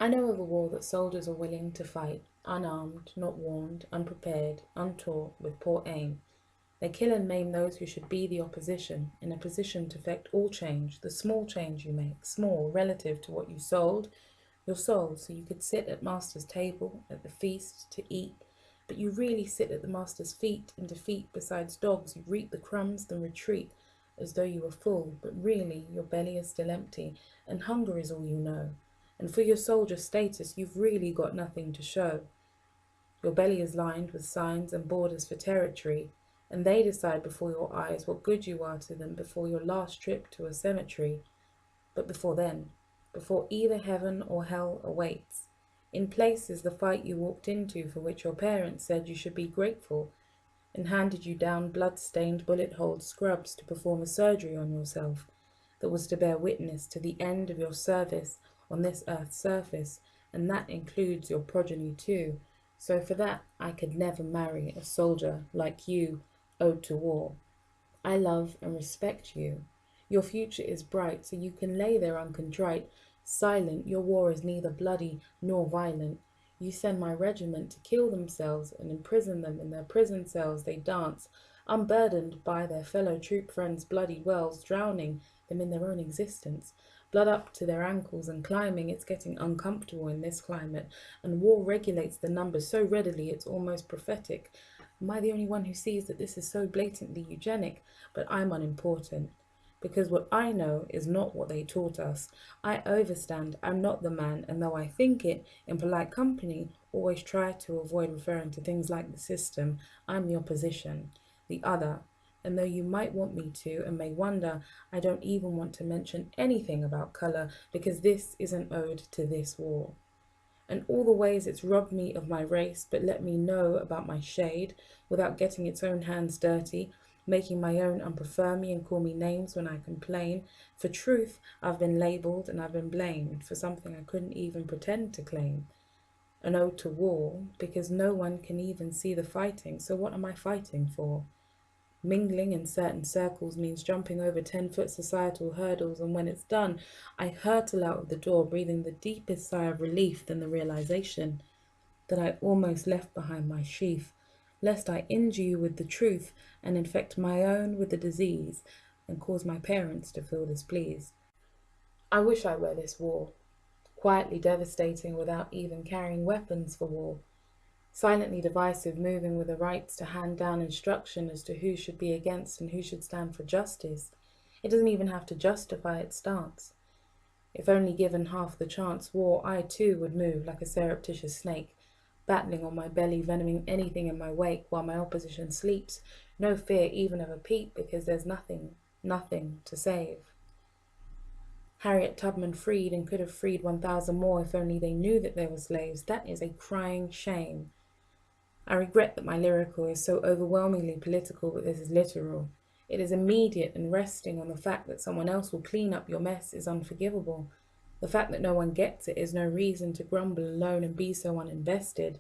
I know of a war that soldiers are willing to fight, unarmed, not warned, unprepared, untaught, with poor aim. They kill and maim those who should be the opposition, in a position to effect all change, the small change you make, small relative to what you sold, your soul, so you could sit at master's table, at the feast, to eat, but you really sit at the master's feet, in defeat, besides dogs, you reap the crumbs, then retreat, as though you were full, but really your belly is still empty, and hunger is all you know. And for your soldier status, you've really got nothing to show. Your belly is lined with signs and borders for territory, and they decide before your eyes what good you are to them before your last trip to a cemetery. But before then, before either heaven or hell awaits, in place is the fight you walked into for which your parents said you should be grateful, and handed you down blood-stained bullet-holed scrubs to perform a surgery on yourself that was to bear witness to the end of your service on this earth's surface, and that includes your progeny too. So for that I could never marry a soldier like you, owed to war. I love and respect you. Your future is bright, so you can lay there uncontrite. Silent, your war is neither bloody nor violent. You send my regiment to kill themselves and imprison them in their prison cells. They dance, unburdened by their fellow troop friends' bloody wells, drowning them in their own existence. Blood up to their ankles and climbing, it's getting uncomfortable in this climate, and war regulates the numbers so readily it's almost prophetic. Am I the only one who sees that this is so blatantly eugenic? But I'm unimportant. Because what I know is not what they taught us. I overstand, I'm not the man, and though I think it, in polite company, always try to avoid referring to things like the system, I'm the opposition, the other. And though you might want me to, and may wonder, I don't even want to mention anything about colour, because this is an ode to this war and all the ways it's robbed me of my race, but let me know about my shade without getting its own hands dirty, making my own unprefer me and call me names when I complain. For truth, I've been labelled and I've been blamed for something I couldn't even pretend to claim. An ode to war, because no one can even see the fighting, so what am I fighting for? Mingling in certain circles means jumping over 10-foot societal hurdles, and when it's done, I hurtle out of the door, breathing the deepest sigh of relief than the realization that I almost left behind my sheath, lest I injure you with the truth and infect my own with the disease and cause my parents to feel displeased. I wish I were this war, quietly devastating without even carrying weapons for war, silently divisive, moving with the rights to hand down instruction as to who should be against and who should stand for justice. It doesn't even have to justify its stance. If only given half the chance, war, I too would move like a surreptitious snake, battling on my belly, venoming anything in my wake while my opposition sleeps. No fear even of a peep, because there's nothing to save. Harriet Tubman freed and could have freed 1,000 more if only they knew that they were slaves. That is a crying shame. I regret that my lyrical is so overwhelmingly political, but this is literal. It is immediate, and resting on the fact that someone else will clean up your mess is unforgivable. The fact that no one gets it is no reason to grumble alone and be so uninvested.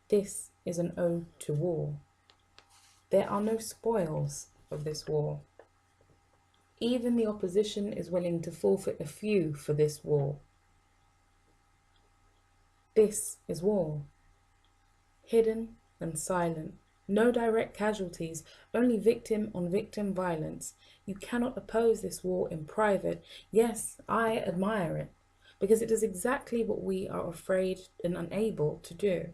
This is an ode to war. There are no spoils of this war. Even the opposition is willing to forfeit a few for this war. This is war. Hidden and silent. No direct casualties, only victim on victim violence. You cannot oppose this war in private. Yes, I admire it, because it is exactly what we are afraid and unable to do.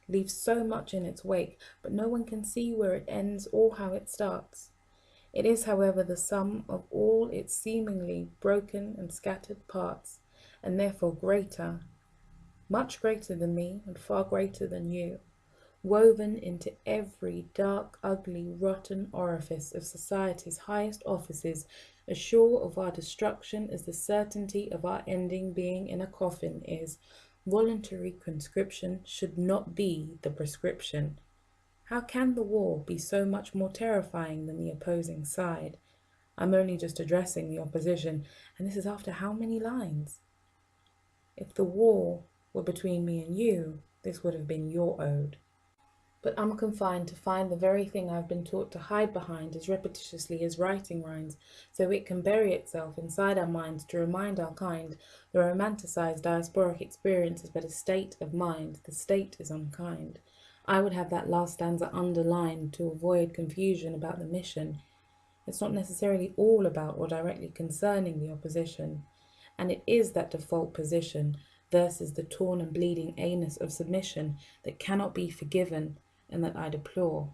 Leaves so much in its wake, but no one can see where it ends or how it starts. It is, however, the sum of all its seemingly broken and scattered parts, and therefore greater, much greater than me and far greater than you, woven into every dark, ugly, rotten orifice of society's highest offices, as sure of our destruction as the certainty of our ending being in a coffin is. Voluntary conscription should not be the prescription. How can the war be so much more terrifying than the opposing side? I'm only just addressing the opposition, and this is after how many lines? If the war were between me and you, this would have been your ode. but I'm confined to find the very thing I've been taught to hide behind as repetitiously as writing rhymes, so it can bury itself inside our minds to remind our kind the romanticized diasporic experience is but a state of mind, the state is unkind. I would have that last stanza underlined to avoid confusion about the mission. It's not necessarily all about or directly concerning the opposition, and it is that default position versus the torn and bleeding anus of submission that cannot be forgiven and that I deplore.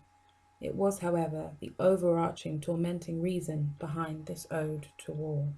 It was, however, the overarching tormenting reason behind this ode to war.